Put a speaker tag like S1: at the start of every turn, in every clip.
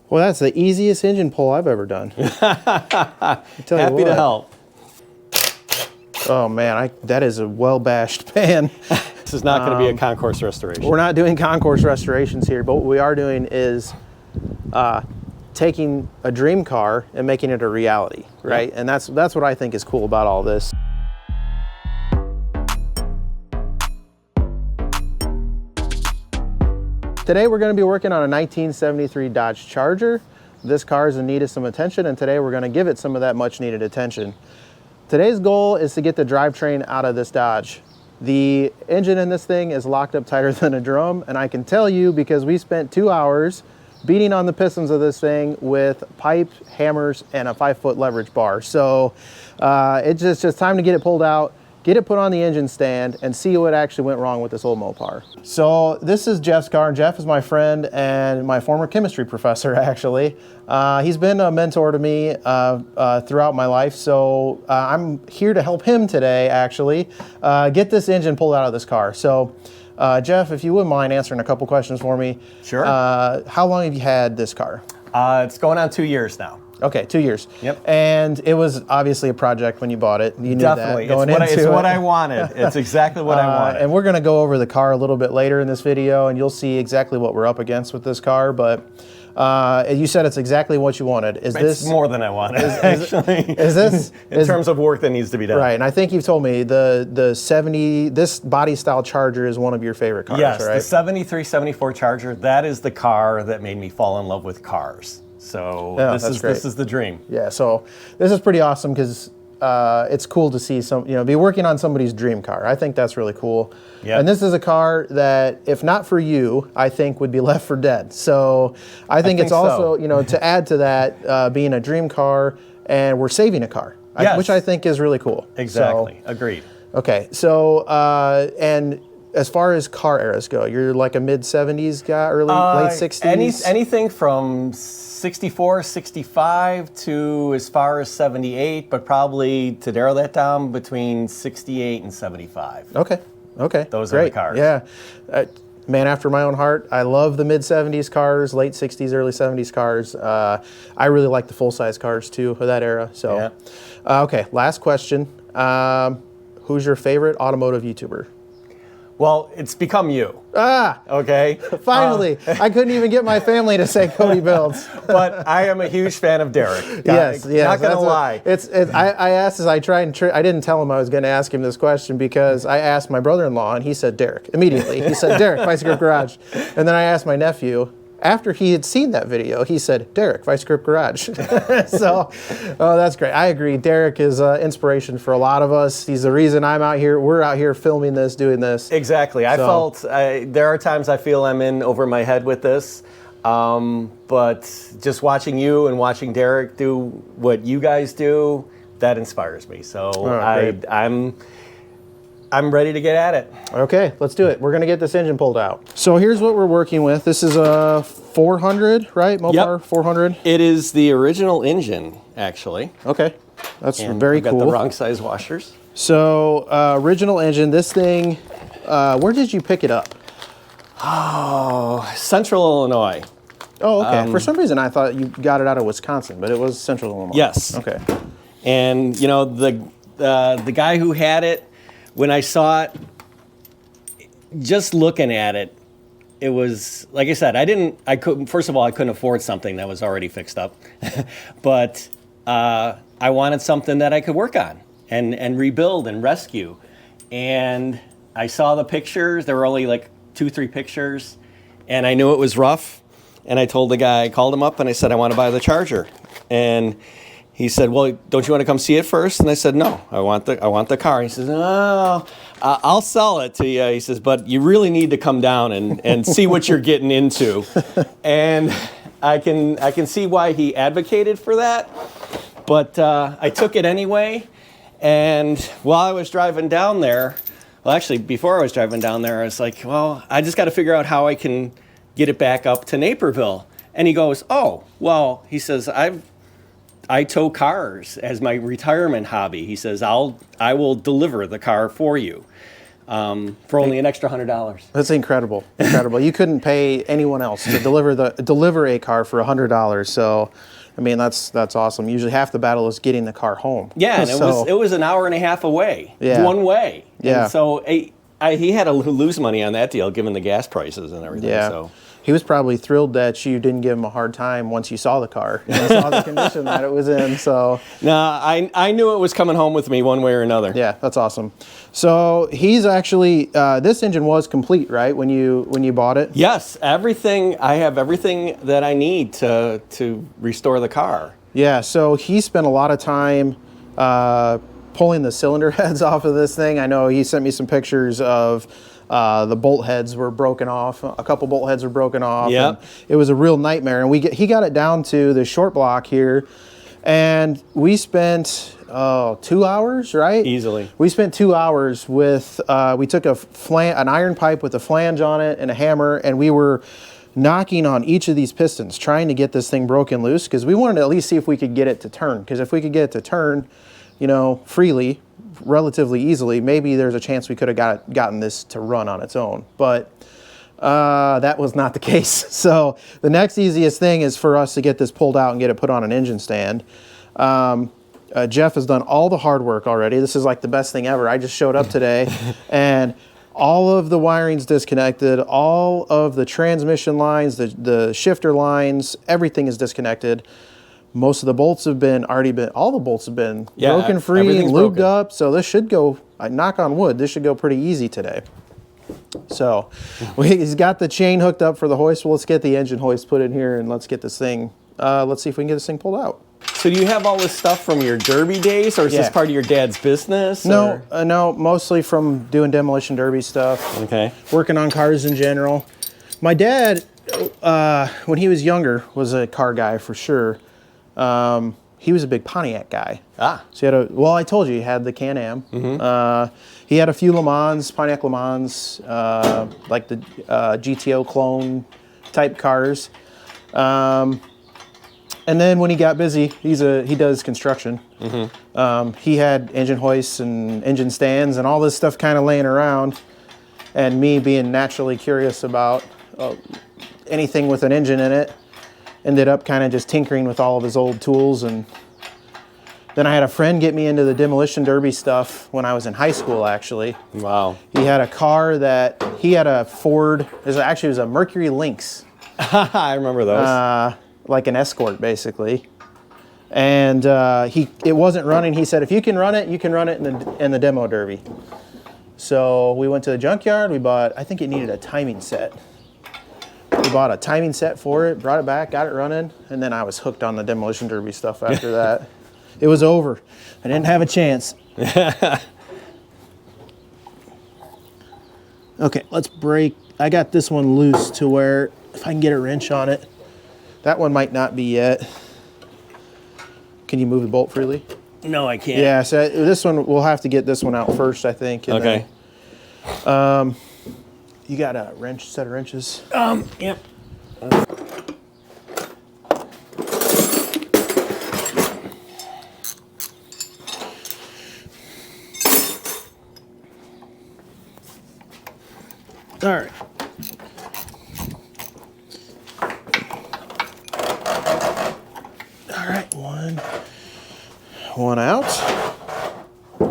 S1: Well, that's the easiest engine pull I've ever done.
S2: Happy to help.
S1: Oh man, that is a well-bashed pan.
S2: This is not going to be a concourse restoration.
S1: We're not doing concourse restorations here, but what we are doing is taking a dream car and making it a reality, right? Yep. And that's what I think is cool about all this. Today we're going to be working on a 1973 Dodge Charger. This car is in need of some attention, and today we're going to give it some of that much needed attention. Today's goal is to get the drivetrain out of this Dodge. The engine in this thing is locked up tighter than a drum, and I can tell you because we spent 2 hours beating on the pistons of this thing with pipe, hammers, and a 5-foot leverage bar. So it's just time to get it pulled out, get it put on the engine stand, and see what actually went wrong with this old Mopar. So this is Jeff's car, and Jeff is my friend and my former chemistry professor, actually. He's been a mentor to me throughout my life, so I'm here to help him today, actually, get this engine pulled out of this car. So Jeff, if you wouldn't mind answering a couple questions for me.
S2: Sure.
S1: How long have you had this car?
S2: It's going on 2 years now.
S1: Okay, 2 years.
S2: Yep.
S1: And it was obviously a project when you bought it. You knew
S2: Definitely.
S1: That going
S2: it's
S1: into
S2: what I wanted. It's exactly what I wanted.
S1: And we're going to go over the car a little bit later in this video, and you'll see exactly what we're up against with this car. But you said it's exactly what you wanted.
S2: It's more than I wanted, actually.
S1: Is this
S2: in terms of work that needs to be done?
S1: Right, and I think you've told me this body style Charger is one of your favorite cars,
S2: yes,
S1: right?
S2: The 73, 74 Charger, that is the car that made me fall in love with cars. So
S1: yeah,
S2: this is the dream.
S1: Yeah, so this is pretty awesome because it's cool to see be working on somebody's dream car. I think that's really cool. Yep. And this is a car that, if not for you, I think would be left for dead. So I think it's also, to add to that, being a dream car, and we're saving a car,
S2: yes.
S1: Which I think is really cool.
S2: Exactly, agreed.
S1: Okay, so, and as far as car eras go, you're like a mid-70s guy, late 60s?
S2: Anything from 64, 65 to as far as 78, but probably, to narrow that down, between 68 and 75.
S1: Okay.
S2: Those
S1: Great.
S2: are the cars.
S1: Yeah. Man after my own heart. I love the mid-70s cars, late 60s, early 70s cars. I really like the full-size cars, too, of that era. So, yeah. Okay, last question. Who's your favorite automotive YouTuber?
S2: Well, it's become you. Okay.
S1: Finally, I couldn't even get my family to say Cody Builds.
S2: But I am a huge fan of Derek.
S1: Yes.
S2: Not gonna lie.
S1: I asked as I tried and I didn't tell him I was going to ask him this question because I asked my brother-in-law and he said Derek immediately. He said Derek, Vice Grip Garage, and then I asked my nephew. After he had seen that video, he said, Derek, Vice Grip Garage. So, that's great. I agree. Derek is inspiration for a lot of us. He's the reason we're out here filming this, doing this.
S2: Exactly. There are times I feel I'm in over my head with this, but just watching you and watching Derek do what you guys do, that inspires me. So I'm ready to get at it.
S1: Okay, let's do it. We're going to get this engine pulled out. So here's what we're working with. This is a 400, right? Mopar 400?
S2: It is the original engine, actually.
S1: Okay, that's very cool.
S2: Got the wrong size washers.
S1: So original engine, this thing, where did you pick it up?
S2: Oh, Central Illinois.
S1: Oh, okay. For some reason I thought you got it out of Wisconsin, but it was Central Illinois.
S2: Yes.
S1: Okay.
S2: And, the guy who had it, when I saw it, just looking at it, it was, like I said, first of all, I couldn't afford something that was already fixed up. But I wanted something that I could work on and rebuild and rescue. And I saw the pictures. There were only like 2-3 pictures. And I knew it was rough. And I told the guy, I called him up and I said, I want to buy the Charger. And he said, well, don't you want to come see it first? And I said, no, I want the car. He says, oh, I'll sell it to you. He says, but you really need to come down and see what you're getting into. And I can see why he advocated for that. But I took it anyway. And while I was driving down there, before I was driving down there, I was like, well, I just got to figure out how I can get it back up to Naperville. And he goes, oh, well, he says, I tow cars as my retirement hobby. He says, I will deliver the car for you. for only an extra $100.
S1: That's incredible. Incredible. You couldn't pay anyone else to deliver a car for $100. So, I mean, that's awesome. Usually half the battle is getting the car home.
S2: Yeah, and it was an hour and a half away.
S1: Yeah.
S2: One way.
S1: Yeah.
S2: And so he had to lose money on that deal given the gas prices and everything.
S1: Yeah.
S2: So.
S1: He was probably thrilled that you didn't give him a hard time once you saw the car and saw the condition that it was in. So
S2: No, I knew it was coming home with me one way or another.
S1: yeah, that's awesome. So he's actually this engine was complete, right? When you bought it.
S2: Yes, everything. I have everything that I need to restore the car.
S1: Yeah. So he spent a lot of time pulling the cylinder heads off of this thing. I know he sent me some pictures of. The bolt heads were broken off. A couple bolt heads were broken off.
S2: Yep.
S1: It was a real nightmare. And he got it down to the short block here, and we spent 2 hours, right?
S2: Easily.
S1: We spent 2 hours with. We took an iron pipe with a flange on it and a hammer, and we were knocking on each of these pistons, trying to get this thing broken loose because we wanted to at least see if we could get it to turn. Because if we could get it to turn, freely, relatively easily, maybe there's a chance we could have gotten this to run on its own, but that was not the case. So the next easiest thing is for us to get this pulled out and get it put on an engine stand. Jeff has done all the hard work already. This is like the best thing ever. I just showed up today and all of the wiring's disconnected, all of the transmission lines, the shifter lines, everything is disconnected. Most of the bolts have all the bolts have been broken free and lubed up. So this should go, knock on wood, this should go pretty easy today. So he's got the chain hooked up for the hoist. Well, let's get the engine hoist put in here and let's get this thing, let's see if we can get this thing pulled out.
S2: So do you have all this stuff from your derby days, or is this part of your dad's business?
S1: No, no, mostly from doing demolition derby stuff.
S2: Okay.
S1: Working on cars in general. My dad, when he was younger, was a car guy for sure. He was a big Pontiac guy. So I told you he had the Can-Am. Mm-hmm. He had a few Le Mans, Pontiac Le Mans, like the GTO clone type cars. And then when he got busy, he does construction. Mm-hmm. He had engine hoists and engine stands and all this stuff kind of laying around. And me being naturally curious about anything with an engine in it, ended up kind of just tinkering with all of his old tools. And then I had a friend get me into the demolition derby stuff when I was in high school, actually.
S2: Wow.
S1: He had a car he had a Ford, it was a Mercury Lynx.
S2: I remember those.
S1: Like an Escort, basically. And it wasn't running. He said, if you can run it, you can run it in the demo derby. So we went to the junkyard. I think it needed a timing set. We bought a timing set for it, brought it back, got it running, and then I was hooked on the demolition derby stuff after that. It was over. I didn't have a chance. Okay, let's break. I got this one loose to where if I can get a wrench on it. That one might not be yet. Can you move the bolt freely?
S2: No, I can't.
S1: Yeah, so this one, we'll have to get this one out first, I think.
S2: Okay.
S1: Then, you got a set of wrenches?
S2: Yep.
S1: All right. All right, one out. I'm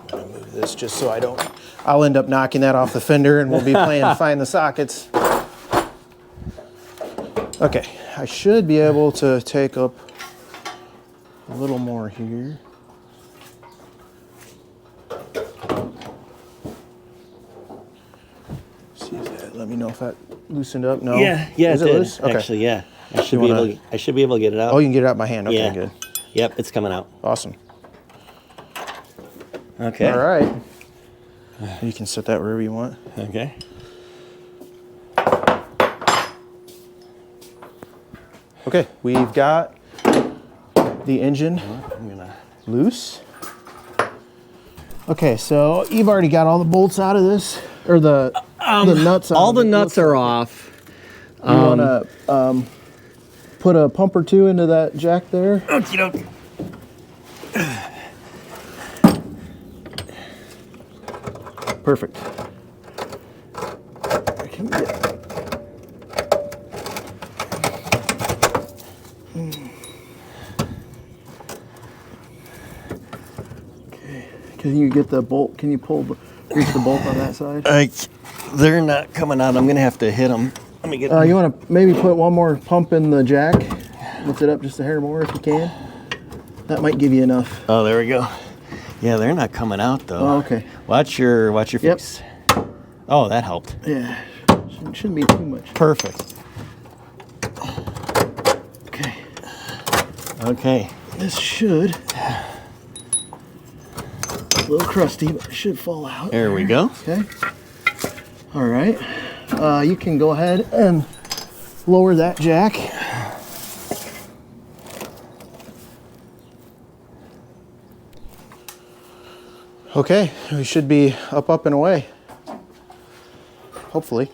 S1: gonna move this just so I'll end up knocking that off the fender and we'll be playing find the sockets. Okay, I should be able to take up a little more here. See if that, let me know if that loosened up. No.
S2: Yeah,
S1: Is
S2: it
S1: it
S2: did.
S1: loose? Okay.
S2: Actually, yeah. I should be able to get it out.
S1: Oh, you can get it out of my hand. Okay,
S2: Yeah.
S1: good.
S2: Yep, it's coming out.
S1: Awesome.
S2: Okay.
S1: All right. You can set that wherever you want.
S2: Okay.
S1: Okay, we've got the engine loose. Okay, so you've already got all the bolts out of this, or the nuts out.
S2: All
S1: of
S2: the
S1: it.
S2: nuts are off.
S1: You want to put a pump or two into that jack there?
S2: Okie doke.
S1: perfect. I can get. Okay. Can you get the bolt? Can you reach the bolt on that side?
S2: They're not coming out. I'm going to have to hit them. Let me get.
S1: You want to maybe put one more pump in the jack? Lift it up just a hair more if you can. That might give you enough.
S2: Oh, there we go. Yeah, they're not coming out though.
S1: Oh, okay.
S2: Watch your face. Oh, that helped.
S1: Yeah. Shouldn't be too much.
S2: Perfect.
S1: Okay.
S2: Okay.
S1: This should. A little crusty, but it should fall out.
S2: There we go.
S1: Okay. All right. You can go ahead and lower that jack. Okay, we should be up and away. Hopefully.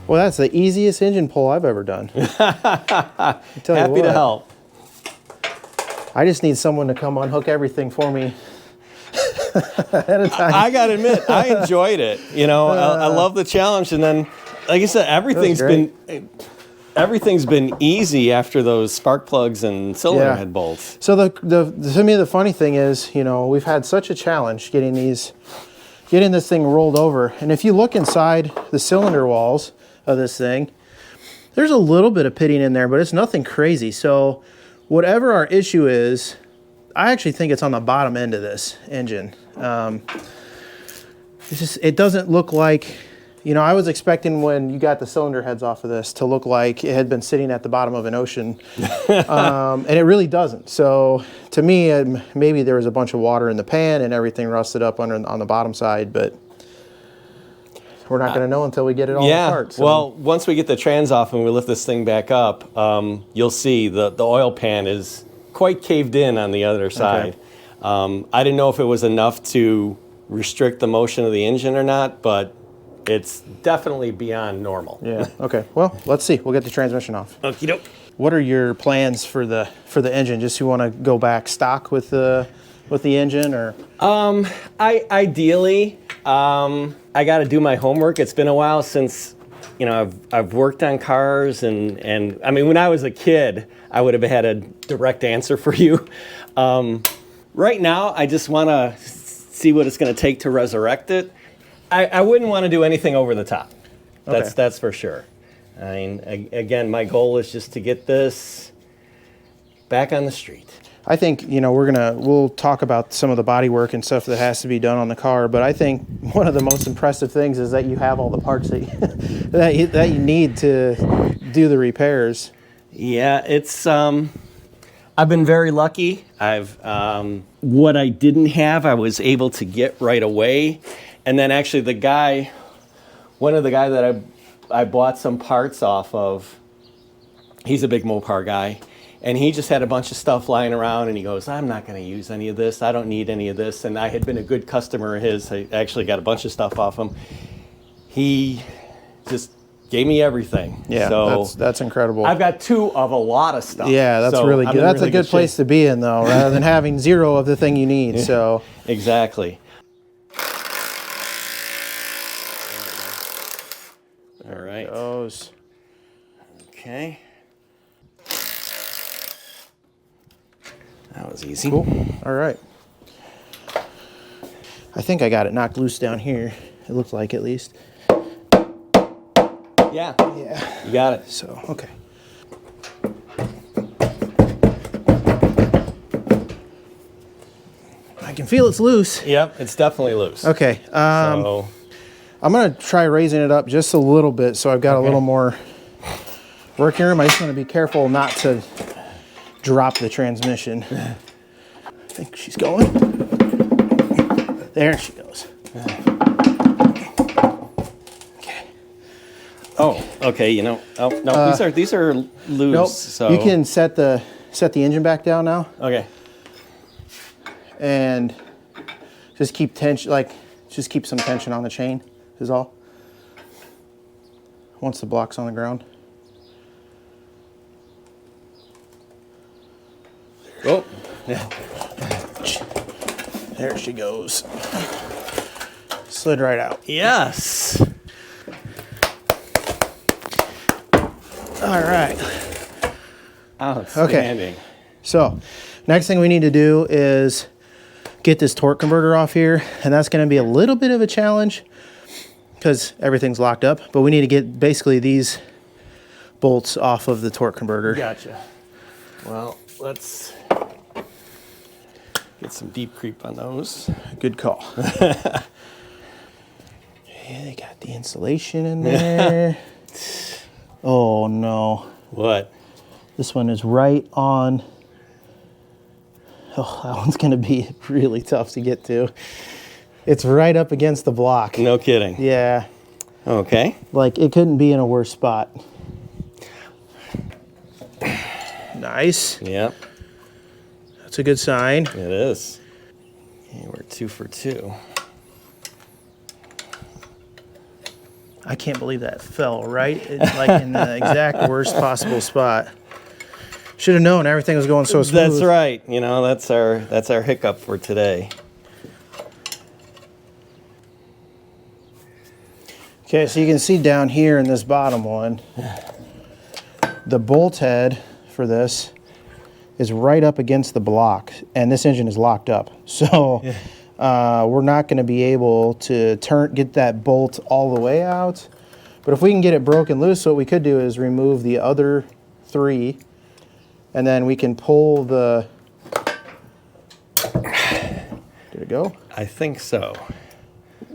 S1: Well, that's the easiest engine pull I've ever done.
S2: Happy to help.
S1: I just need someone to come unhook everything for me ahead of time.
S2: I gotta admit, I enjoyed it. You know, I love the challenge, and then, like I said, everything's been easy after those spark plugs and cylinder head bolts.
S1: So to me the funny thing is, you know, we've had such a challenge getting this thing rolled over, and if you look inside the cylinder walls of this thing, there's a little bit of pitting in there, but it's nothing crazy. So whatever our issue is, I actually think it's on the bottom end of this engine. It doesn't look like, you know, I was expecting when you got the cylinder heads off of this to look like it had been sitting at the bottom of an ocean, and it really doesn't. So to me, maybe there was a bunch of water in the pan and everything rusted up on the bottom side, but we're not going to know until we get it all apart. So.
S2: Well, once we get the trans off and we lift this thing back up, you'll see the oil pan is quite caved in on the other side. Okay. I didn't know if it was enough to restrict the motion of the engine or not, but it's definitely beyond normal.
S1: Yeah. Okay. Well, let's see. We'll get the transmission off.
S2: Okie doke.
S1: What are your plans for the engine? Just you want to go back stock with the engine, or?
S2: Ideally, I got to do my homework. It's been a while since, you know, I've worked on cars, and I mean, when I was a kid, I would have had a direct answer for you. Right now, I just want to see what it's going to take to resurrect it. I wouldn't want to do anything over the top. That's for sure. I mean, again, my goal is just to get this back on the street.
S1: I think, you know, we'll talk about some of the body work and stuff that has to be done on the car, but I think one of the most impressive things is that you have all the parts that you need to do the repairs.
S2: Yeah, it's I've been very lucky. What I didn't have, I was able to get right away. And then actually one of the guys that I bought some parts off of, he's a big Mopar guy, and he just had a bunch of stuff lying around, and he goes, I'm not going to use any of this. I don't need any of this. And I had been a good customer of his. I actually got a bunch of stuff off him. He just gave me everything.
S1: Yeah, so that's incredible.
S2: I've got 2 of a lot of stuff.
S1: Yeah, that's really good. That's a good place to be in, though, rather than having 0 of the thing you need. So
S2: exactly. All right.
S1: Goes.
S2: Okay. That was easy.
S1: Cool. All right. I think I got it knocked loose down here. It looked like, at least.
S2: Yeah.
S1: Yeah.
S2: You got it.
S1: So, okay. I can feel it's loose.
S2: Yep, it's definitely loose.
S1: Okay.
S2: So,
S1: I'm going to try raising it up just a little bit so I've got a little more working room. I just want to be careful not to drop the transmission. I think she's going. There she goes. Okay.
S2: oh, okay. You know, oh no, these are loose.
S1: Nope.
S2: So
S1: You can set the engine back down now
S2: okay.
S1: and just keep tension, like just keep some tension on the chain is all. Once the block's on the ground.
S2: Oh, yeah.
S1: There she goes. Slid right out.
S2: Yes.
S1: All right.
S2: Outstanding.
S1: So, next thing we need to do is get this torque converter off here, and that's going to be a little bit of a challenge because everything's locked up, but we need to get basically these bolts off of the torque converter.
S2: Gotcha. Well, let's get some deep creep on those.
S1: Good call. Yeah, they got the insulation in there. Oh no.
S2: What?
S1: This one is right on. Oh, that one's going to be really tough to get to. It's right up against the block.
S2: No kidding.
S1: Yeah.
S2: Okay.
S1: Like, it couldn't be in a worse spot. Nice.
S2: Yep.
S1: That's a good sign.
S2: It is. Okay, we're 2 for 2.
S1: I can't believe that fell right like in the exact worst possible spot. Should have known everything was going so smooth.
S2: That's right. You know, that's our hiccup for today.
S1: Okay, so you can see down here in this bottom one, the bolt head for this is right up against the block, and this engine is locked up. So we're not going to be able to get that bolt all the way out. But if we can get it broken loose, what we could do is remove the other 3, and then we can pull the... Did it go?
S2: I think so.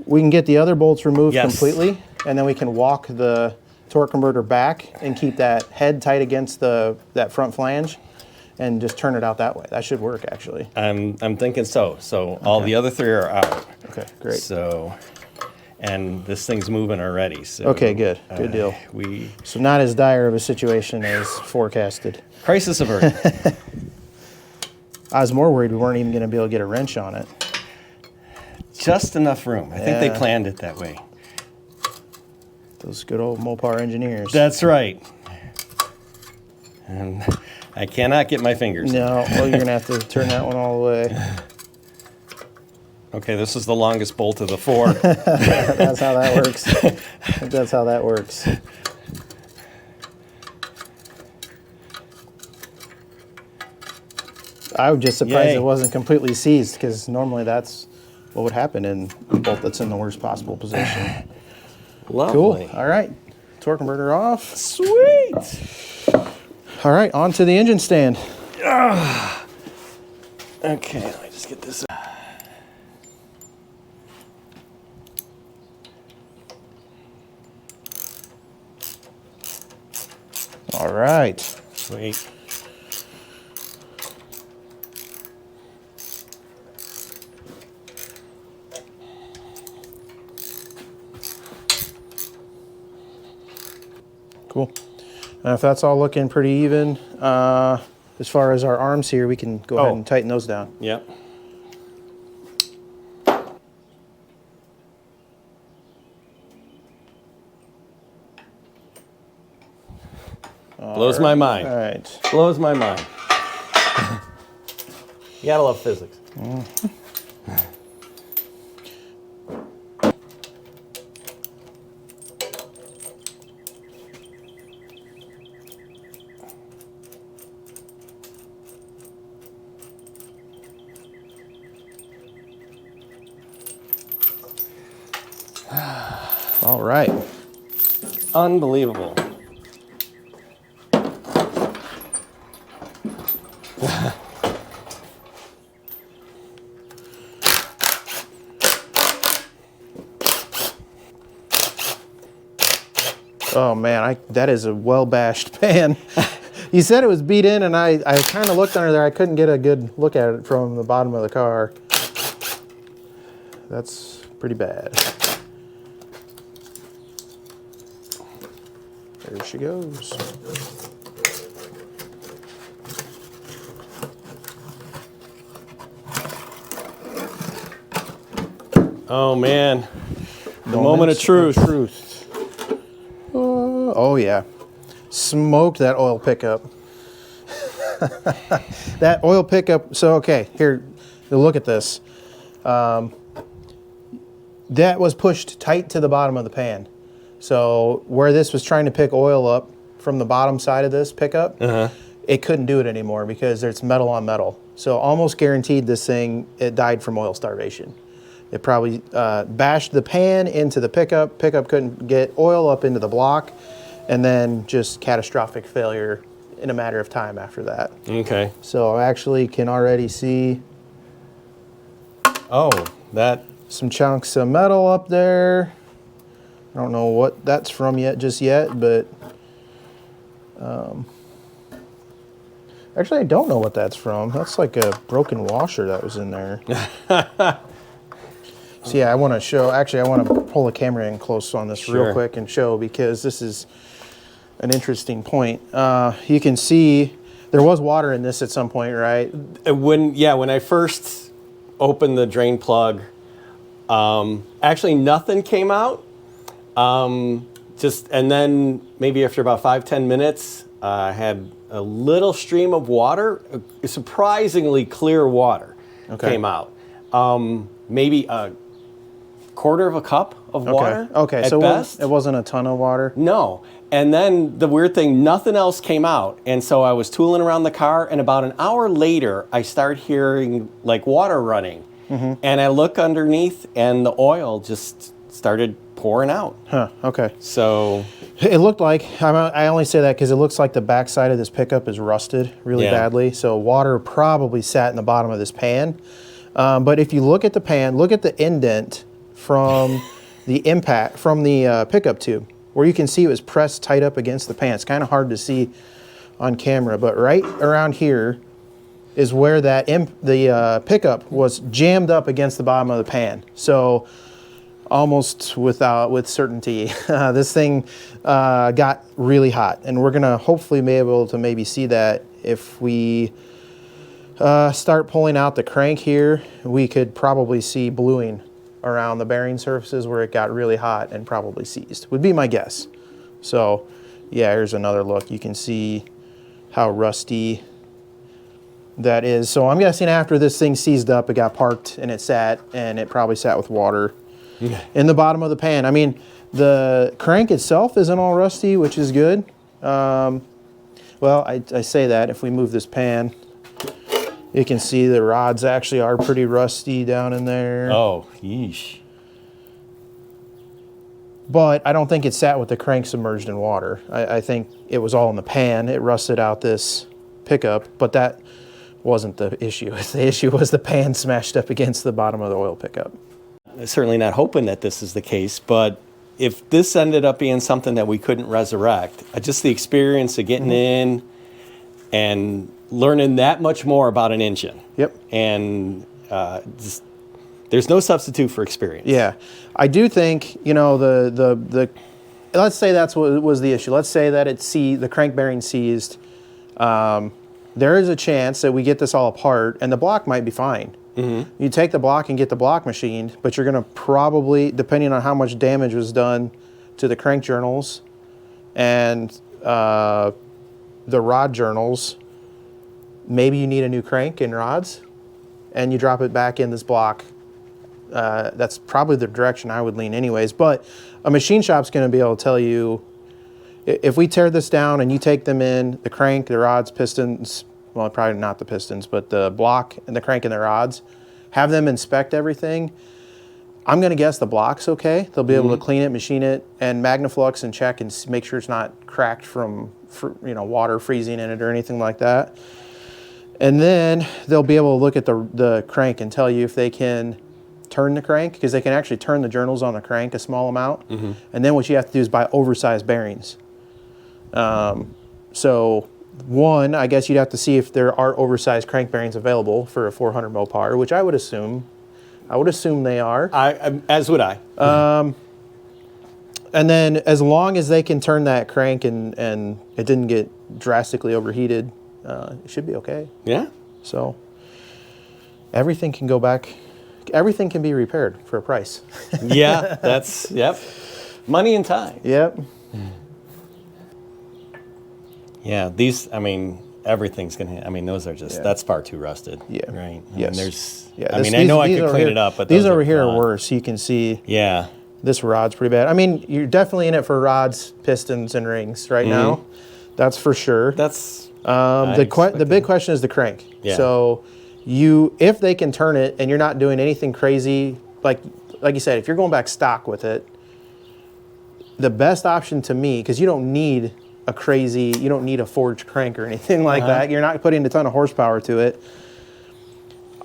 S1: We can get the other bolts removed
S2: Yes.
S1: completely, and then we can walk the torque converter back and keep that head tight against that front flange and just turn it out that way. That should work, actually.
S2: I'm thinking so. So all the other 3 are out.
S1: Okay, great.
S2: So, and this thing's moving already. So
S1: Okay, good. Good deal. So not as dire of a situation as forecasted.
S2: Crisis averted.
S1: I was more worried we weren't even going to be able to get a wrench on it.
S2: Just enough room. I think they
S1: Yeah.
S2: planned it that way.
S1: Those good old Mopar engineers.
S2: That's right. And I cannot get my fingers.
S1: No, well, you're going to have to turn that one all the way.
S2: Okay, this is the longest bolt of the 4.
S1: That's how that works. That's how that works. I was just surprised
S2: Yay.
S1: it wasn't completely seized, because normally that's what would happen in a bolt that's in the worst possible position.
S2: Lovely.
S1: Cool. All right. Torque converter off.
S2: Sweet.
S1: All right, on to the engine stand.
S2: Okay, let me just get this.
S1: All right.
S2: Sweet.
S1: Cool. If that's all looking pretty even, as far as our arms here, we can go ahead and tighten those down.
S2: Yep. Blows my mind.
S1: All right.
S2: Blows my mind. You gotta love physics.
S1: All right.
S2: Unbelievable.
S1: Oh man, that is a well bashed pan. You said it was beat in, and I kind of looked under there. I couldn't get a good look at it from the bottom of the car. That's pretty bad. There she goes.
S2: Oh man, the moment of truth.
S1: Oh yeah, smoked that oil pickup. That oil pickup. So okay, here, look at this. That was pushed tight to the bottom of the pan. So where this was trying to pick oil up from the bottom side of this pickup, it couldn't do it anymore because there's metal on metal. So almost guaranteed this thing, it died from oil starvation. It probably bashed the pan into the pickup. Pickup couldn't get oil up into the block, and then just catastrophic failure in a matter of time after that.
S2: Okay.
S1: So I actually can already see some chunks of metal up there. I don't know what that's from just yet, but actually I don't know what that's from. That's like a broken washer that was in there. So yeah, I want to pull the camera in close on this real quick and show, because this is an interesting point. You can see there was water in this at some point, right?
S2: When I first opened the drain plug, actually nothing came out. And then maybe after about 5-10 minutes, I had a little stream of water, surprisingly clear water came out. Maybe a quarter of a cup of water.
S1: Okay, so best. It wasn't a ton of water?
S2: No. And then the weird thing, nothing else came out. And so I was tooling around the car, and about an hour later, I started hearing like water running. And I look underneath, and the oil just started pouring out.
S1: Huh, okay.
S2: So
S1: it looked like, I only say that because it looks like the backside of this pickup is rusted really badly. So water probably sat in the bottom of this pan. But if you look at the pan, look at the indent from the impact, from the pickup tube, where you can see it was pressed tight up against the pan. It's kind of hard to see on camera, but right around here is where that the pickup was jammed up against the bottom of the pan. So almost with certainty, this thing got really hot, and we're gonna hopefully be able to maybe see that if we start pulling out the crank here. We could probably see bluing around the bearing surfaces where it got really hot and probably seized, would be my guess. So yeah, here's another look. You can see how rusty that is. So I'm guessing after this thing seized up, it got parked and it probably sat with water in the bottom of the pan. I mean, the crank itself isn't all rusty, which is good. Well, I say that if we move this pan, you can see the rods actually are pretty rusty down in there.
S2: Oh, yeesh.
S1: But I don't think it sat with the crank submerged in water. I think it was all in the pan. It rusted out this pickup, but that wasn't the issue. The issue was the pan smashed up against the bottom of the oil pickup.
S2: Certainly not hoping that this is the case, but if this ended up being something that we couldn't resurrect, just the experience of getting in and learning that much more about an engine.
S1: Yep.
S2: And there's no substitute for experience.
S1: Yeah. I do think, the let's say that's what was the issue. Let's say that the crank bearing seized. There is a chance that we get this all apart, and the block might be fine. You take the block and get the block machined, but you're going to probably, depending on how much damage was done to the crank journals and the rod journals, maybe you need a new crank and rods, and you drop it back in this block. That's probably the direction I would lean anyways, but a machine shop's going to be able to tell you, if we tear this down and you take them in, the crank, the rods, pistons, well, probably not the pistons, but the block and the crank and the rods, have them inspect everything. I'm going to guess the block's okay. They'll be able to clean it, machine it, and Magnaflux and check and make sure it's not cracked from water freezing in it or anything like that. And then they'll be able to look at the crank and tell you if they can turn the crank, because they can actually turn the journals on the crank a small amount. And then what you have to do is buy oversized bearings. So one, I guess you'd have to see if there are oversized crank bearings available for a 400 Mopar, which I would assume they are.
S2: As would I.
S1: And then as long as they can turn that crank and it didn't get drastically overheated, it should be okay.
S2: Yeah.
S1: So everything can go back. Everything can be repaired for a price.
S2: Yeah, that's, yep. Money and time.
S1: Yep.
S2: Yeah, these, I mean, everything's going to, I mean, those are just, that's far too rusted.
S1: Yeah.
S2: Right? I
S1: Yes.
S2: mean, there's,
S1: Yeah.
S2: I mean, I know I could clean it up, but
S1: these
S2: those
S1: over
S2: are
S1: here are
S2: not.
S1: worse. You can see
S2: Yeah.
S1: this rod's pretty bad. I mean, you're definitely in it for rods, pistons, and rings right now. That's for sure.
S2: That's,
S1: The big question is the crank.
S2: Yeah.
S1: So if they can turn it and you're not doing anything crazy, like you said, if you're going back stock with it, the best option to me, because you don't need a forged crank or anything like that. You're not putting a ton of horsepower to it.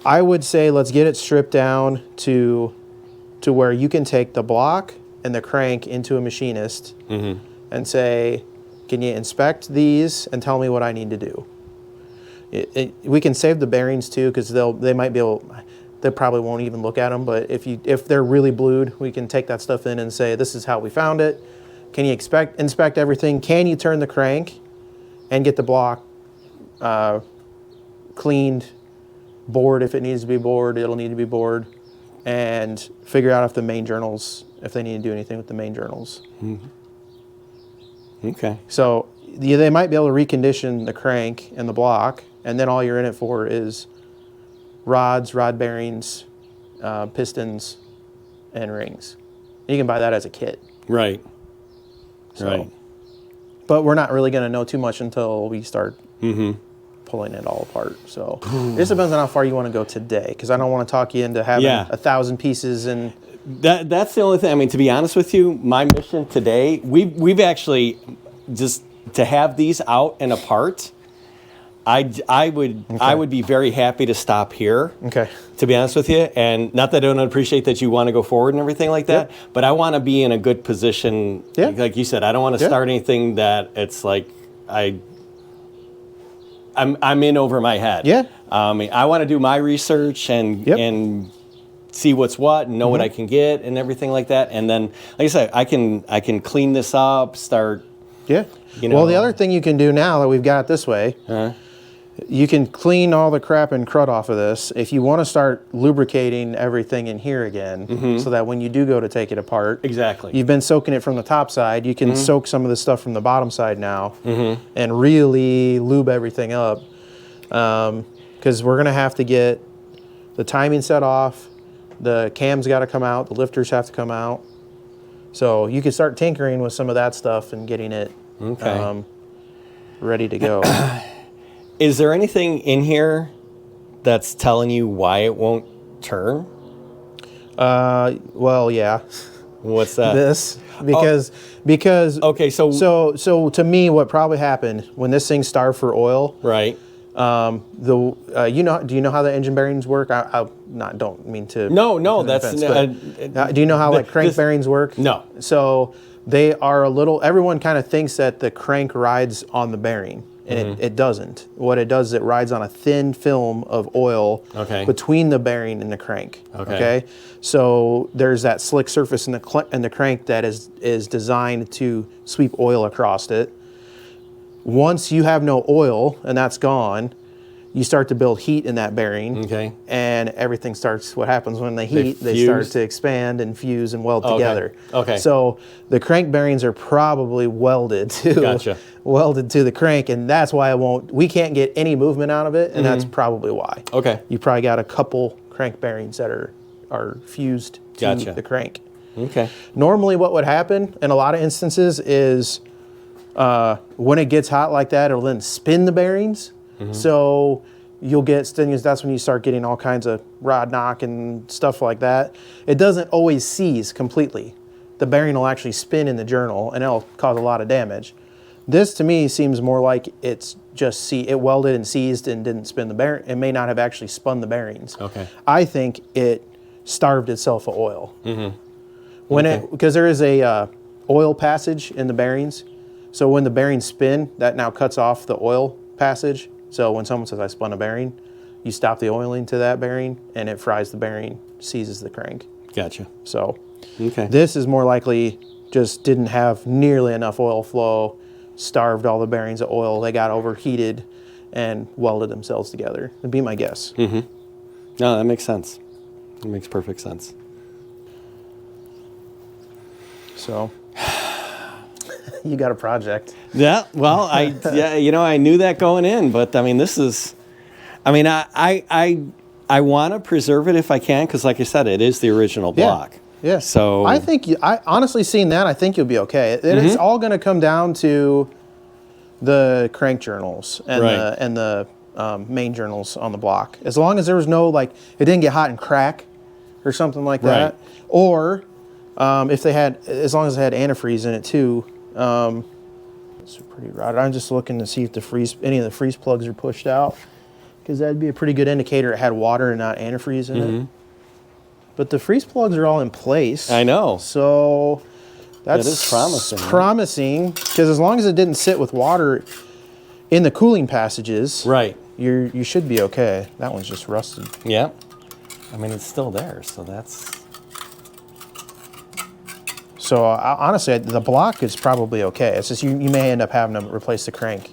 S1: I would say let's get it stripped down to where you can take the block and the crank into a machinist and say, can you inspect these and tell me what I need to do? We can save the bearings too, because they might be able. They probably won't even look at them. But if they're really blued, we can take that stuff in and say, this is how we found it. Can you inspect everything? Can you turn the crank and get the block cleaned, bored if it needs to be bored? It'll need to be bored, and figure out if the main journals, if they need to do anything with the main journals.
S2: okay.
S1: So they might be able to recondition the crank and the block, and then all you're in it for is rods, rod bearings, pistons, and rings. You can buy that as a kit.
S2: Right.
S1: So,
S2: right.
S1: But we're not really going to know too much until we start pulling it all apart. So it just depends on how far you want to go today, because I don't want to talk you into having 1,000 pieces. And
S2: that's the only thing. I mean, to be honest with you, my mission today, we've actually just to have these out and apart. I would be very happy to stop here.
S1: Okay.
S2: To be honest with you, and not that I don't appreciate that you want to go forward and everything like that, but I want to be in a good position.
S1: Yeah.
S2: Like you said, I don't want to start anything that it's like I'm in over my head.
S1: Yeah.
S2: I want to do my research and see what's what and know what I can get and everything like that. And then, like I said, I can clean this up, start.
S1: Yeah. Well, the other thing you can do now that we've got it this way, you can clean all the crap and crud off of this. If you want to start lubricating everything in here again, so that when you do go to take it apart,
S2: Exactly.
S1: you've been soaking it from the top side, you can soak some of the stuff from the bottom side now and really lube everything up. Because we're going to have to get the timing set off, the cams got to come out, the lifters have to come out. So you can start tinkering with some of that stuff and getting it ready to go.
S2: Is there anything in here that's telling you why it won't turn?
S1: Well, yeah.
S2: What's that?
S1: This because
S2: Okay,
S1: so to me, what probably happened when this thing starved for oil,
S2: right.
S1: do you know how the engine bearings work? Don't mean to.
S2: No, that's
S1: offense, do you know how like crank bearings work?
S2: No.
S1: So they are a little. Everyone kind of thinks that the crank rides on the bearing, and it doesn't. What it does is it rides on a thin film of oil between the bearing and the crank. Okay. So there's that slick surface in the crank that is designed to sweep oil across it. Once you have no oil and that's gone, you start to build heat in that bearing. Okay. And everything starts, what happens when they heat, they start to expand and fuse and weld together. Okay. So the crank bearings are probably welded to the crank, and that's why we can't get any movement out of it, and that's probably why. Okay. You probably got a couple crank bearings that are fused to the crank. Okay. Normally what would happen in a lot of instances is when it gets hot like that, it'll then spin the bearings. So you'll get, that's when you start getting all kinds of rod knock and stuff like that. It doesn't always seize completely. The bearing will actually spin in the journal and it'll cause a lot of damage. This to me seems more like it's just it welded and seized and didn't spin the bearing. It may not have actually spun the bearings.
S2: Okay.
S1: I think it starved itself of oil.
S2: Mm-hmm.
S1: Because there is a oil passage in the bearings. So when the bearings spin, that now cuts off the oil passage. So when someone says I spun a bearing, you stop the oiling to that bearing and it fries the bearing, seizes the crank.
S2: Gotcha.
S1: So
S2: Okay.
S1: this is more likely just didn't have nearly enough oil flow, starved all the bearings of oil. They got overheated and welded themselves together. That'd be my guess.
S2: Mm-hmm. No, that makes sense. It makes perfect sense.
S1: So you got a project.
S2: Yeah, well, I knew that going in, but I mean, I want to preserve it if I can, because like I said, it is the original block.
S1: Yeah.
S2: So
S1: I think I honestly seeing that, I think you'll be okay. It's all going to come down to the crank journals and the main journals on the block. As long as there was no it didn't get hot and crack or something like that, or if they had, as long as it had antifreeze in it too. It's pretty rotted. I'm just looking to see if any of the freeze plugs are pushed out, because that'd be a pretty good indicator it had water and not antifreeze in it. But the freeze plugs are all in place.
S2: I know.
S1: So that
S2: is promising.
S1: Promising, because as long as it didn't sit with water in the cooling passages, you should be okay. That one's just rusted.
S2: Yeah. I mean, it's still there, so that's.
S1: So honestly, the block is probably okay. It's just you may end up having to replace the crank.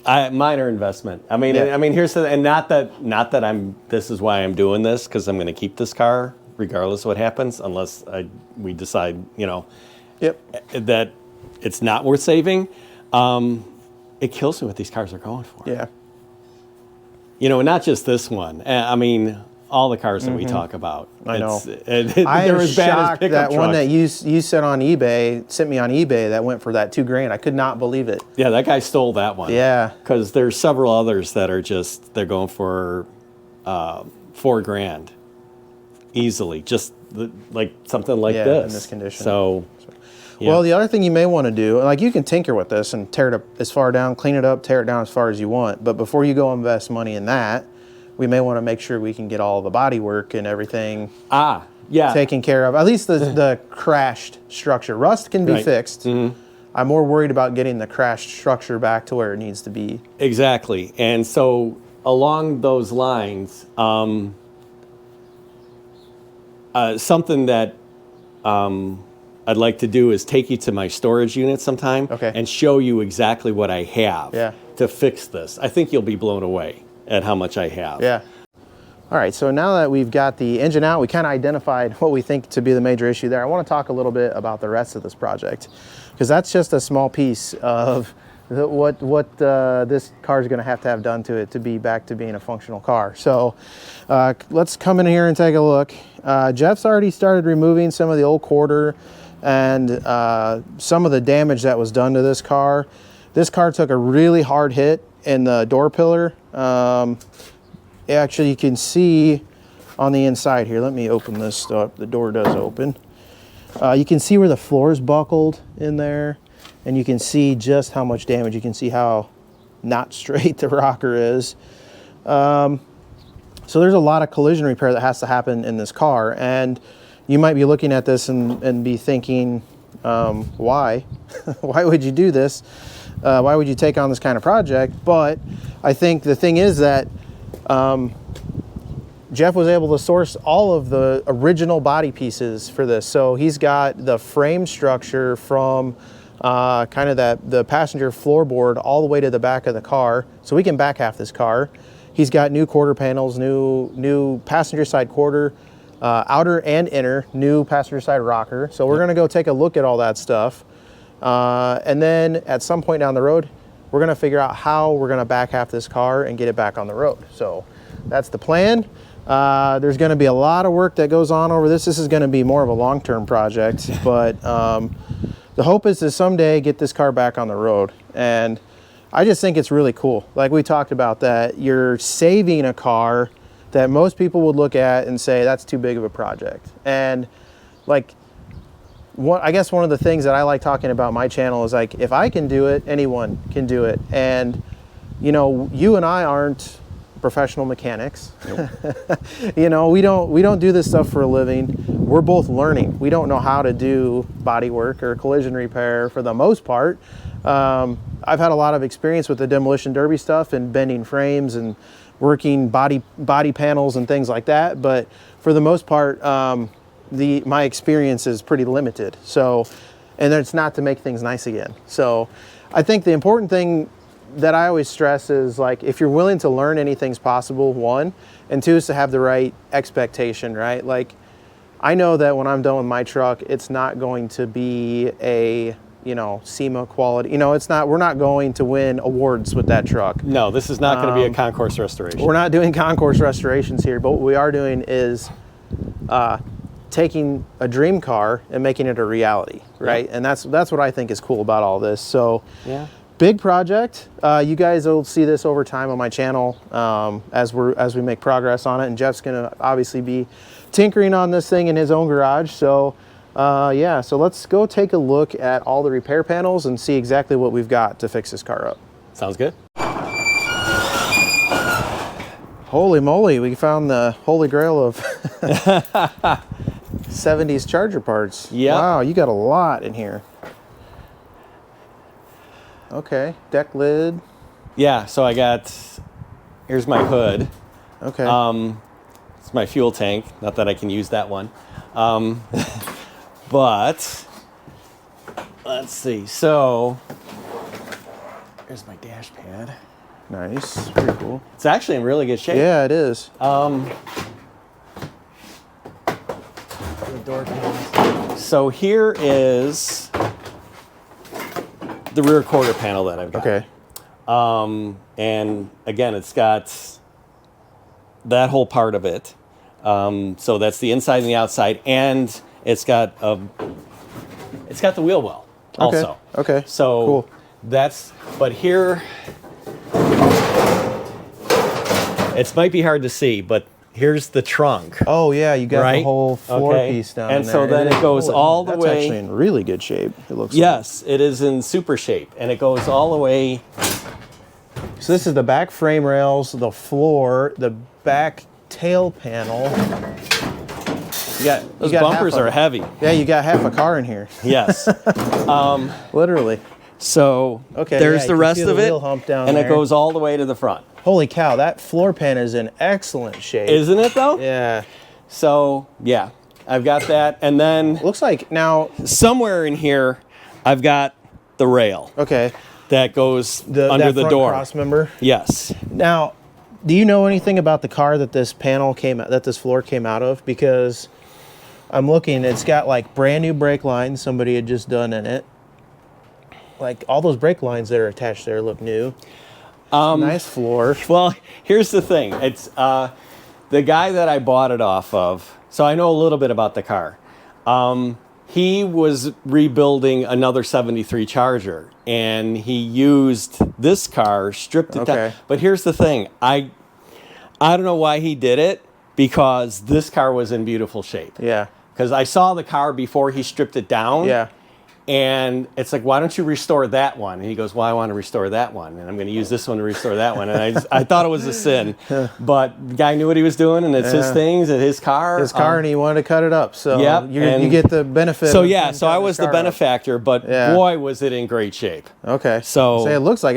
S2: Minor investment. I mean, here's the, and not that this is why I'm doing this, because I'm going to keep this car regardless of what happens, unless we decide, that it's not worth saving. It kills me what these cars are going for.
S1: Yeah.
S2: Not just this one. I mean, all the cars that we talk about.
S1: I know.
S2: I was
S1: shocked that one that you sent me on eBay that went for that $2,000. I could not believe it.
S2: Yeah, that guy stole that one.
S1: Yeah.
S2: Because there's several others that are they're going for $4,000 easily, just like something like this.
S1: In this condition.
S2: So. Yeah.
S1: Well, the other thing you may want to do, you can tinker with this and tear it up as far down, clean it up, tear it down as far as you want. But before you go invest money in that, we may want to make sure we can get all the body work and everything taken care of. At least the crashed structure. Rust can be fixed. Mm-hmm. I'm more worried about getting the crashed structure back to where it needs to be.
S2: Exactly. And so along those lines, something that I'd like to do is take you to my storage unit sometime and show you exactly what I have to fix this. I think you'll be blown away at how much I have.
S1: Yeah. All right, so now that we've got the engine out, we kind of identified what we think to be the major issue there. I want to talk a little bit about the rest of this project, because that's just a small piece of what this car is going to have done to it to be back to being a functional car. So let's come in here and take a look. Jeff's already started removing some of the old quarter and some of the damage that was done to this car. This car took a really hard hit in the door pillar. Actually, you can see on the inside here. Let me open this up. The door does open. You can see where the floor is buckled in there, and you can see just how much damage. You can see how not straight the rocker is. So there's a lot of collision repair that has to happen in this car, and you might be looking at this and be thinking, why? Why would you do this? Why would you take on this kind of project? But I think the thing is that Jeff was able to source all of the original body pieces for this. So he's got the frame structure from kind of the passenger floorboard all the way to the back of the car. So we can back half this car. He's got new quarter panels, new passenger side quarter, outer and inner, new passenger side rocker. So we're gonna go take a look at all that stuff. And then at some point down the road, we're gonna figure out how we're gonna back half this car and get it back on the road. So that's the plan. There's gonna be a lot of work that goes on over this. This is gonna be more of a long-term project, but the hope is to someday get this car back on the road. And I just think it's really cool. Like we talked about, that you're saving a car that most people would look at and say that's too big of a project. And like, I guess one of the things that I like talking about my channel is like, if I can do it, anyone can do it. And you know, you and I aren't professional mechanics. Nope. You know, we don't do this stuff for a living. We're both learning. We don't know how to do body work or collision repair for the most part. I've had a lot of experience with the demolition derby stuff and bending frames and working body panels and things like that. But for the most part, my experience is pretty limited. So, and it's not to make things nice again. So I think the important thing that I always stress is like, if you're willing to learn, anything's possible, one, and two is to have the right expectation, right? Like, I know that when I'm done with my truck, it's not going to be a, you know, SEMA quality, you know, it's not, we're not going to win awards with that truck.
S2: No, this is not going to be a concourse restoration.
S1: We're not doing concourse restorations here, but what we are doing is taking a dream car and making it a reality, right? Yeah. And that's what I think is cool about all this. So yeah. Big project. You guys will see this over time on my channel as we make progress on it. And Jeff's gonna obviously be tinkering on this thing in his own garage. So yeah, so let's go take a look at all the repair panels and see exactly what we've got to fix this car up.
S2: Sounds good.
S1: Holy moly, we found the holy grail of 70s Charger parts.
S2: Yeah.
S1: Wow, you got a lot in here. Okay, deck lid.
S2: Yeah, so I got, here's my hood.
S1: Okay.
S2: It's my fuel tank, not that I can use that one. But, let's see, so, here's my dash pad.
S1: Nice, pretty cool.
S2: It's actually in really good shape.
S1: Yeah, it is.
S2: The door panels. So here is the rear quarter panel that I've got.
S1: Okay.
S2: And again, it's got that whole part of it. So that's the inside and the outside, and it's got the wheel well also.
S1: Okay.
S2: So
S1: cool.
S2: But here, it might be hard to see, but here's the trunk.
S1: Oh yeah, you got the whole floor piece down
S2: and
S1: there.
S2: So then it goes all the way.
S1: That's actually in really good shape, it looks like.
S2: Yes, it is in super shape, and it goes all the way.
S1: So this is the back frame rails, the floor, the back tail panel.
S2: Those bumpers are heavy.
S1: Yeah, you got half a car in here.
S2: Yes.
S1: Literally.
S2: So there's the rest of it,
S1: wheel hump down
S2: and
S1: there.
S2: it goes all the way to the front.
S1: Holy cow, that floor pan is in excellent shape.
S2: Isn't it though?
S1: Yeah.
S2: So yeah, I've got that, and then
S1: looks like now
S2: somewhere in here, I've got the rail.
S1: Okay.
S2: That goes under the door.
S1: Cross member.
S2: Yes.
S1: Now, do you know anything about the car that this floor came out of? Because I'm looking, it's got like brand new brake lines somebody had just done in it. Like all those brake lines that are attached there look new. Nice floor.
S2: Well, here's the thing. It's the guy that I bought it off of. So I know a little bit about the car. He was rebuilding another 73 Charger, and he used this car, stripped it down. But here's the thing. I don't know why he did it, because this car was in beautiful shape.
S1: Yeah.
S2: Because I saw the car before he stripped it down.
S1: Yeah.
S2: And it's like, why don't you restore that one? And he goes, well, I want to restore that one, and I'm going to use this one to restore that one. And I thought it was a sin, but the guy knew what he was doing, and it's his things, and his car.
S1: And he wanted to cut it up. So you get the benefit.
S2: So yeah, so I was the benefactor, but boy, was it in great shape.
S1: Okay.
S2: So
S1: it looks like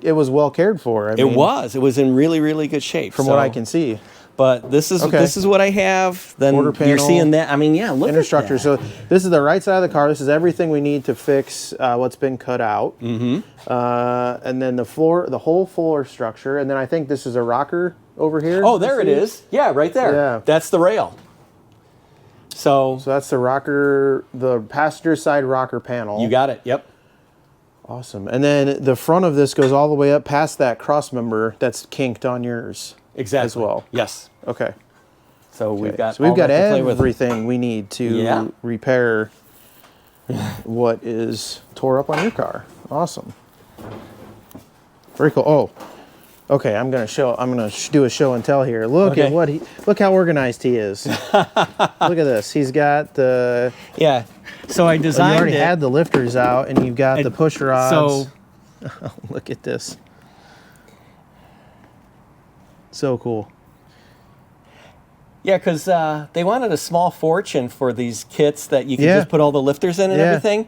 S1: it was well cared for.
S2: It was in really, really good shape.
S1: From what I can see.
S2: But this is what I have. Then you're seeing that. I mean, yeah, look at that.
S1: So this is the right side of the car. This is everything we need to fix what's been cut out. Mm-hmm. And then the whole floor structure. And then I think this is a rocker over here.
S2: Oh, there it is. Yeah, right there.
S1: Yeah.
S2: That's the rail. So
S1: that's the rocker, the passenger side rocker panel.
S2: You got it. Yep.
S1: Awesome. And then the front of this goes all the way up past that cross member that's kinked on yours.
S2: Exactly.
S1: As well.
S2: Yes.
S1: Okay.
S2: So we've got
S1: everything we need to repair what is tore up on your car. Awesome. Very cool. Oh, okay. I'm gonna do a show and tell here. Look at look how organized he is. Look at this. He's got the.
S2: Yeah. So I designed
S1: You already
S2: it.
S1: had the lifters out, and you've got the push rods.
S2: So
S1: look at this. So cool.
S2: yeah, because they wanted a small fortune for these kits that you can
S1: Yeah.
S2: just put all the lifters in and
S1: Yeah.
S2: everything.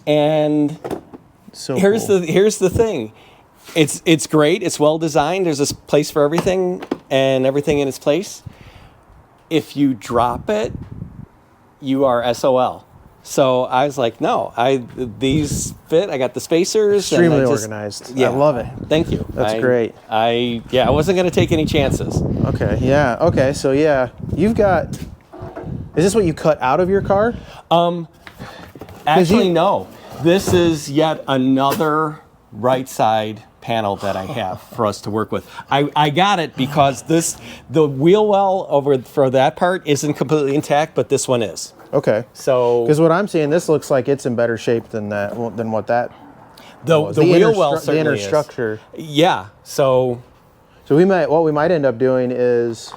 S2: And
S1: So
S2: here's
S1: cool.
S2: the thing. It's great. It's well designed. There's a place for everything and everything in its place. If you drop it, you are SOL. So I was like, no, these fit. I got the spacers.
S1: Extremely
S2: and I just,
S1: organized.
S2: Yeah,
S1: I love it.
S2: Thank you.
S1: That's great.
S2: I wasn't going to take any chances.
S1: Okay. Yeah. Okay. So yeah, you've got. Is this what you cut out of your car?
S2: Actually, no. This is yet another right side panel that I have for us to work with. I got it because the wheel well over for that part isn't completely intact, but this one is.
S1: Okay.
S2: So
S1: Because what I'm seeing, this looks like it's in better shape than what that.
S2: the
S1: was.
S2: wheel well
S1: the
S2: certainly
S1: inner
S2: is.
S1: structure.
S2: Yeah. So
S1: So what we might end up doing is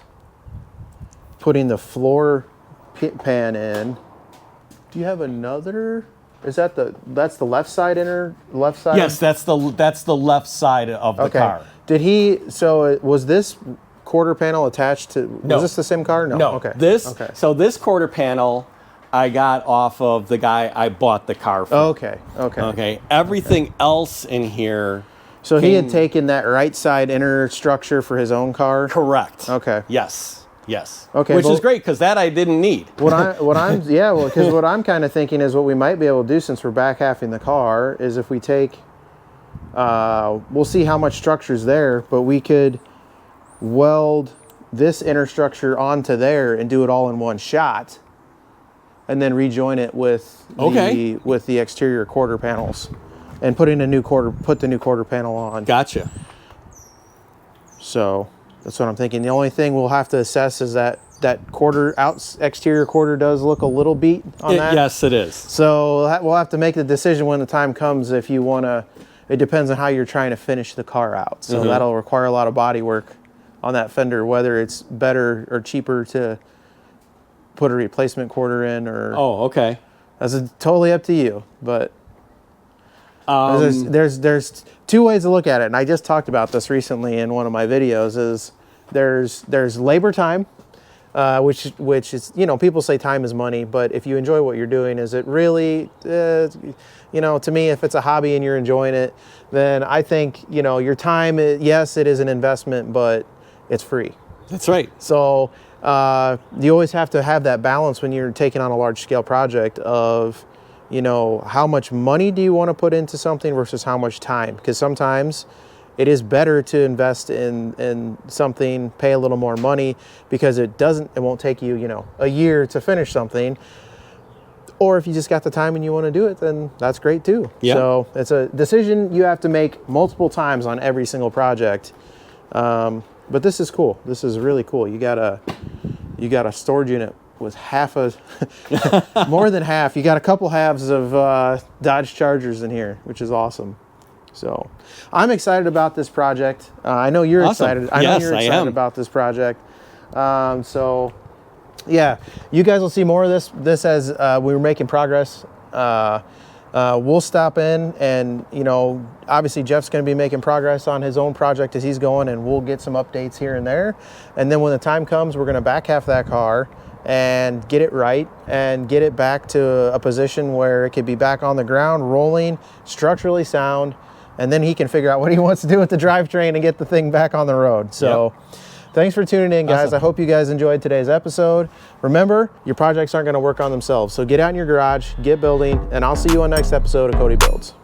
S1: putting the floor pan in. Do you have another? Is that that's the left side left side?
S2: yes, that's the left side of the car.
S1: Did he? So was this quarter panel attached to?
S2: No.
S1: Was this the same car? No.
S2: No.
S1: Okay. Okay.
S2: So this quarter panel I got off of the guy I bought the car from.
S1: Okay. Okay.
S2: Okay. Everything else in here.
S1: So he had taken that right side inner structure for his own car.
S2: Correct.
S1: Okay.
S2: Yes. Yes.
S1: Okay,
S2: Which
S1: well-
S2: is greட் because that I didn't need.
S1: Because what I'm kind of thinking is what we might be able to do since we're back halving the car is if we take, we'll see how much structure's there, but we could weld this inner structure onto there and do it all in one shot, and then rejoin it with the exterior quarter panels, and put the new quarter panel on.
S2: Gotcha.
S1: So that's what I'm thinking. The only thing we'll have to assess is that exterior quarter does look a little beat on that.
S2: Yes, it is.
S1: So we'll have to make the decision when the time comes if you want to. It depends on how you're trying to finish the car out. So that'll require a lot of body work on that fender, whether it's better or cheaper to put a replacement quarter in or.
S2: Oh, okay.
S1: That's totally up to you, but. There's two ways to look at it, and I just talked about this recently in one of my videos. Is there's labor time, which is, people say time is money, but if you enjoy what you're doing, is it really, to me, if it's a hobby and you're enjoying it, then I think your time, yes, it is an investment, but it's free.
S2: That's right.
S1: So you always have to have that balance when you're taking on a large scale project of. How much money do you want to put into something versus how much time? Because sometimes it is better to invest in something, pay a little more money because it won't take you, a year to finish something. Or if you just got the time and you want to do it, then that's great too.
S2: Yeah.
S1: So it's a decision you have to make multiple times on every single project. But this is cool. This is really cool. You got a storage unit with more than half. You got a couple halves of Dodge Chargers in here, which is awesome. So I'm excited about this project. I know you're
S2: Awesome.
S1: excited. I know you're excited about this project. So yeah, you guys will see more of this as we're making progress. We'll stop in and, obviously Jeff's going to be making progress on his own project as he's going, and we'll get some updates here and there. And then when the time comes, we're going to back half that car and get it right and get it back to a position where it could be back on the ground, rolling, structurally sound, and then he can figure out what he wants to do with the drivetrain and get the thing back on the road. So thanks for tuning in, guys.
S2: Awesome.
S1: I hope you guys enjoyed today's episode. Remember, your projects aren't going to work on themselves. So get out in your garage, get building, and I'll see you on the next episode of Cody Builds.